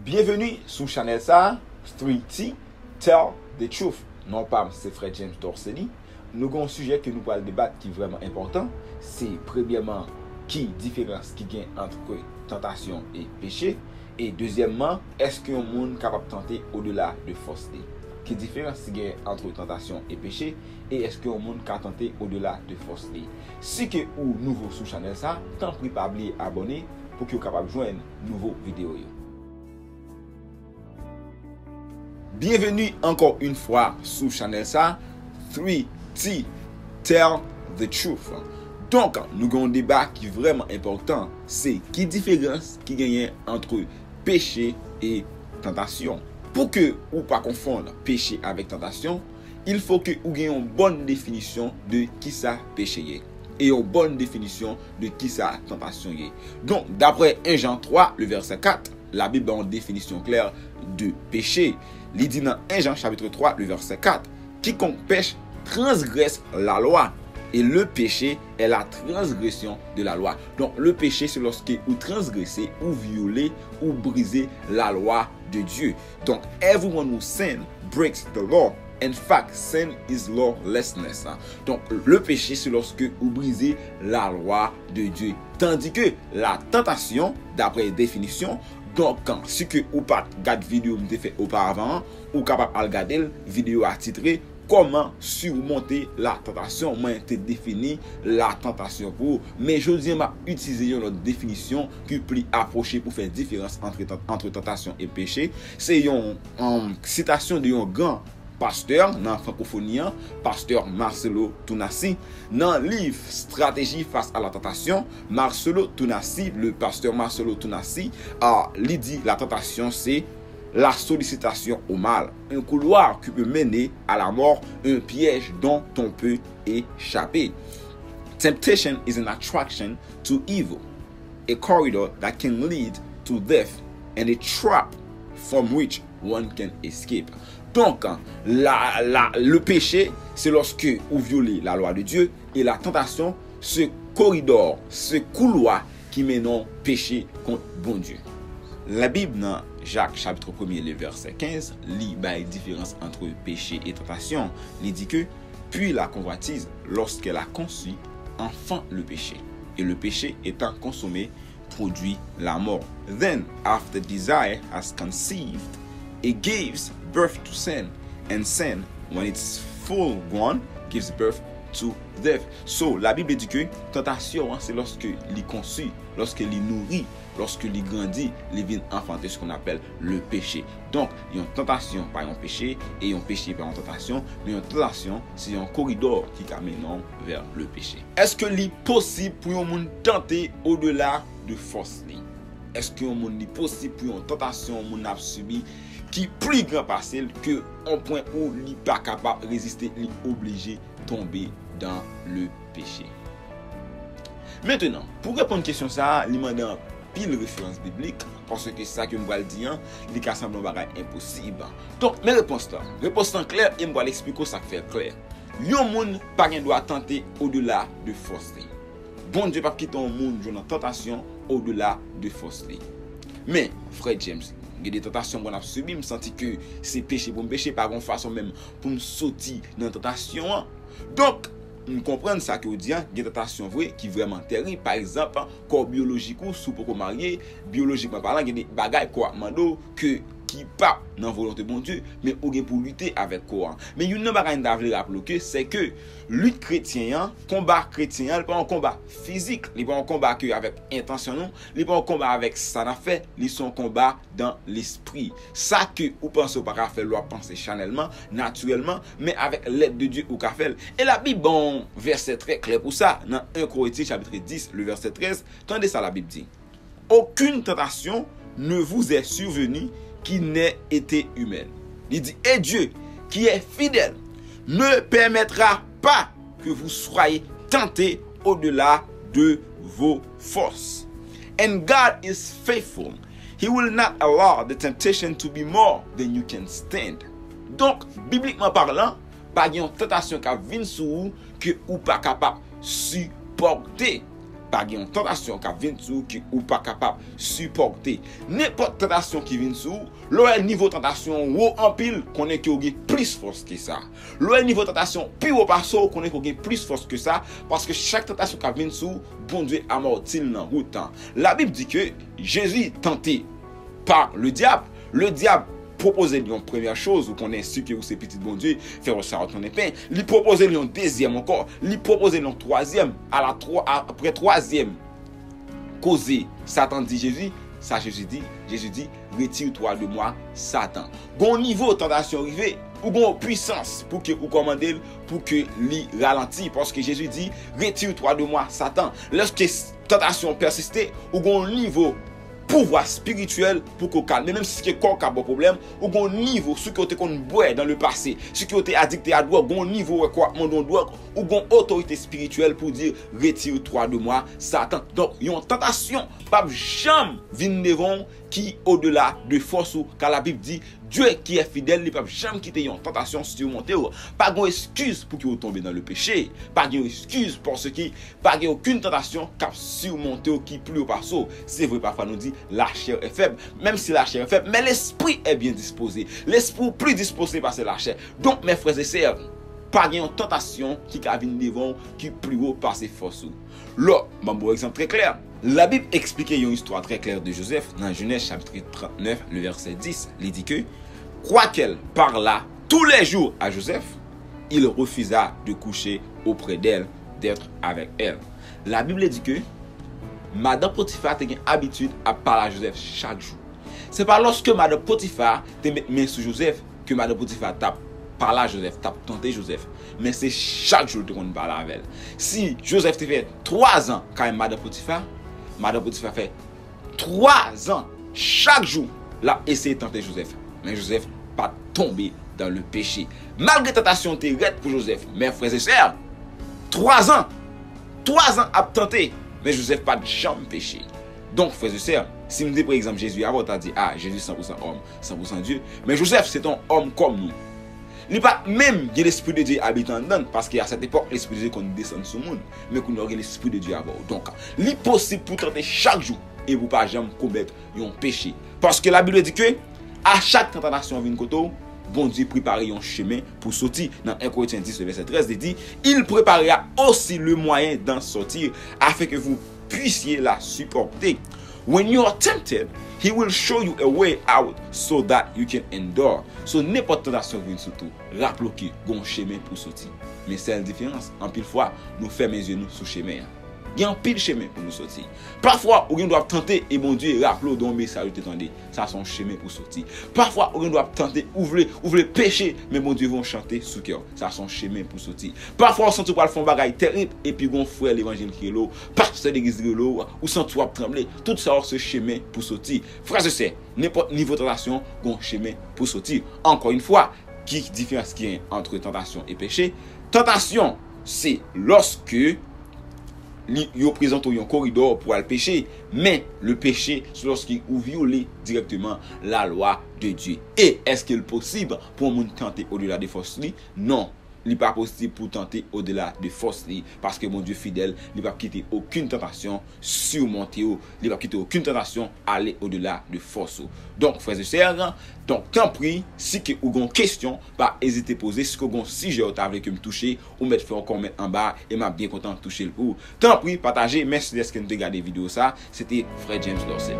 Bienvenue sur channel ça, Streety Tell the Truth. Non pas c'est Fred James Dorsey. Nous avons un sujet que nous allons débattre qui est vraiment important. C'est premièrement qui différence qui gagne entre tentation et péché. Et deuxièmement, est-ce qu'un monde est capable de tenter au-delà de force? Qui différence qui gagne entre tentation et péché? Et est-ce qu'un monde peut tenter au-delà de force? Si que ou nouveau sur channel ça, tant pis pas oublier abonner pour que vous capable de joindre nouveau vidéo. Bienvenue encore une fois sur channel ça, 3T Tell the Truth. Donc, nous avons un débat qui est vraiment important. C'est qui différence qui gagne entre péché et tentation. Pour que vous ne pas confondre péché avec tentation, il faut que vous ayez une bonne définition de qui ça péché est. Et une bonne définition de qui ça tentation est. Donc, d'après 1 Jean 3, le verset 4, la Bible a une définition claire de péché. Il dit dans 1 Jean chapitre 3, le verset 4, quiconque pêche transgresse la loi. Et le péché est la transgression de la loi. Donc le péché, c'est lorsque vous transgressez, ou violez, ou brisez la loi de Dieu. Donc everyone who sin breaks the law. In fact, sin is lawlessness. Donc le péché, c'est lorsque vous brisez la loi de Dieu. Tandis que la tentation, d'après définition, donc, si que ou pas regarder vidéo que fait auparavant, ou capable de regarder la vidéo à titrer comment surmonter la tentation. Moi, te défini la tentation pour. Mais je dis m'a utiliser une définition qui plus approchée pour faire différence entre tentation et péché. C'est une citation de un grand pasteur dans la francophonie, pasteur Marcelo Tounassi, dans le livre Stratégie face à la tentation. Le pasteur Marcelo Tounassi a dit la tentation c'est la sollicitation au mal, un couloir qui peut mener à la mort, un piège dont on peut échapper. Temptation is an attraction to evil, a corridor that can lead to death, and a trap from which one can escape. Donc, le péché, c'est lorsque vous violez la loi de Dieu, et la tentation, ce corridor, ce couloir qui mène au péché contre bon Dieu. La Bible, dans Jacques chapitre 1er, le verset 15, lit la différence entre péché et tentation. Il dit que, puis la convoitise, lorsqu'elle a conçu, enfant le péché. Et le péché étant consommé, produit la mort. Then, after desire has conceived, it gives birth to sin, and sin, when it's full grown, gives birth to death. So, la Bible dit que tentation, c'est lorsque il conçu, lorsque il nourrit, lorsque il grandit, il vient enfanter ce qu'on appelle le péché. Donc, il y a une tentation par un péché, et un péché par une tentation, mais une tentation, c'est un corridor qui amène vers le péché. Est-ce que c'est possible pour un monde tenter au-delà de force? Est-ce que un monde est possible pour une tentation un monde a subi qui plus grand passé que un point où il n'est pas capable de résister, il est obligé de tomber dans le péché? Maintenant, pour répondre à cette question, il demande un pile référence biblique, parce que c'est ça que je vais dire, il est semble impossible. Donc, mes réponses là, réponse claire, et je vais l'expliquer ça fait clair. Un monde pas doit tenter au-delà de force. Bon Dieu pas quitter un monde dans tentation au-delà de force. Mais Fred James, il y a des tentations qu'on a subi, je sens que c'est péché pour me pécher par une façon même pour me sortir dans la tentation. Donc, nous comprenons ça que vous dites, il y a des tentations vraies qui sont vraiment terribles. Par exemple, corps biologique ou sous pour marier, biologiquement parlant, il y a des bagages que qui pas dans volonté de bon Dieu, mais ou pour lutter avec quoi. Mais une bagaille d'avler rappeler c'est que lutte chrétien, combat chrétien, c'est pas un combat physique, c'est pas un combat que avec intention non, c'est pas un combat avec ça n'a fait, c'est son combat dans l'esprit. Ça que ou pensez pas faire loi penser chanellement, naturellement, mais avec l'aide de Dieu ou qu'a fait. Et la Bible bon verset très clair pour ça dans 1 Corinthiens chapitre 10, le verset 13, tendez ça la Bible dit. Aucune tentation ne vous est survenue qui n'ait été humaine. Il dit, et Dieu, qui est fidèle, ne permettra pas que vous soyez tentés au-delà de vos forces. And God is faithful. He will not allow the temptation to be more than you can stand. Donc, bibliquement parlant, pas une tentation qui vient sur vous que vous pas capable de supporter. pas une tentation qui vient sous qui ou pas capable supporter. N'importe tentation qui vient sous, le niveau tentation ou en pile connaît que vous plus force que ça. Le niveau tentation plus haut par ça connaît que vous plus force que ça parce que chaque tentation qui vient sous, bon Dieu amortit dans route. La Bible dit que Jésus tenté par le diable proposait une première chose, vous connaissez que vous c'est petit bon Dieu, faire ça retourner pain. Il proposait une deuxième encore, il proposait une troisième, après troisième causé, Satan dit Jésus, ça Jésus dit, retire-toi de moi, Satan. Bon niveau tentation arrivé, ou bon puissance pour que vous commandez, pour que lui ralentit, parce que Jésus dit, retire-toi de moi, Satan. Lorsque tentation persistait, ou bon niveau pouvoir spirituel pour qu'on calme, même si c'est corps qui a un problème, ou bon niveau, ce qui a été boire dans le passé, ce qui a été addicté à drogue, bon niveau, quoi, mon drogue, ou bon autorité spirituelle pour dire, retire-toi de moi, Satan. Donc, il y a une tentation, pas jamais venir devant qui au-delà de force, car la Bible dit, Dieu qui est fidèle, il ne peut jamais quitter une tentation surmontée. Pas de excuse pour que vous tombez dans le péché. Pas de excuse parce que pas aucune tentation qui a surmonté qui plus au passo. C'est vrai, parfois nous dit la chair est faible. Même si la chair est faible, mais l'esprit est bien disposé. L'esprit plus disposé par la chair. Donc, mes frères et sœurs, pas une tentation qui a venir devant qui plus haut par ses forces. Là, un exemple très clair. La Bible explique une histoire très claire de Joseph dans Genèse chapitre 39, le verset 10. Il dit que, quoiqu'elle parla tous les jours à Joseph, il refusa de coucher auprès d'elle, d'être avec elle. La Bible dit que Madame Potiphar a une habitude à parler à Joseph chaque jour. Ce n'est pas lorsque Madame Potiphar te met main sur Joseph que Madame Potiphar tape. Parler à Joseph, t'as tenté Joseph, mais c'est chaque jour qu'on parle avec elle. Si Joseph te fait 3 ans quand même Madame Potiphar fait 3 ans chaque jour là essayer de tenter Joseph, mais Joseph pas tombé dans le péché. Malgré tentation t'es raide pour Joseph, mes frères et sœurs, 3 ans à tenter, mais Joseph pas de jamais péché. Donc frères et sœurs, si nous dit par exemple Jésus avant t'as dit Jésus 100% homme, 100% Dieu, mais Joseph c'est un homme comme nous. Il n'y a pas même l'esprit de Dieu habitant dedans, parce qu'à cette époque, l'esprit de Dieu qu'on descend sur le monde, mais qu'on aurait l'esprit de Dieu à bord. Donc, il est possible pour tenter chaque jour et vous ne pas jamais commettre un péché. Parce que la Bible dit que, à chaque tentation vient côté, bon Dieu prépare un chemin pour sortir. Dans 1 Corinthiens 10, verset 13, il dit, il préparera aussi le moyen d'en sortir, afin que vous puissiez la supporter. When you are tempted, he will show you a way out so that you can endure. So n'importe tentation vient surtout, rappelez qu'il y a un chemin pour sortir. Mais c'est la différence. En pile fois, nous fermons les yeux nous sous chemin. Il y a un pile chemin pour nous sortir. Parfois, on doit tenter et mon Dieu rappelez dans le message que vous ça son chemin pour sortir. Parfois, on doit tenter ouvrir péché, mais mon Dieu vont chanter sous cœur. Ça son chemin pour sortir. Parfois, on sent qu'on faire un bagage terrible et puis on frère l'évangile qui est là, pasteur d'église de l'eau ou sent toi trembler. Tout ça ce chemin pour sortir. Frère, c'est n'importe niveau de tentation, un chemin pour sortir. Encore une fois, qui différence qu'il y a entre tentation et péché? Tentation, c'est lorsque il présente un corridor pour aller pécher, mais le péché c'est lorsqu'il viole directement la loi de Dieu. Et est-ce qu'il est possible pour un monde tenter au-delà des forces? Non, il n'est pas possible pour tenter au-delà des forces, parce que mon Dieu fidèle, il ne va pas quitter aucune tentation surmonter, il ne va pas quitter aucune tentation aller au-delà de forces. Donc frères et sœurs, donc tant pis, si vous avez une question, pas hésiter à poser. Si vous avez un sujet que me toucher, ou mettre fait encore mettre en bas, et m'a bien content de toucher le coup. Tant pis, partagez, merci d'être que vous avez regardé la vidéo ça. C'était Frère James Dorsey.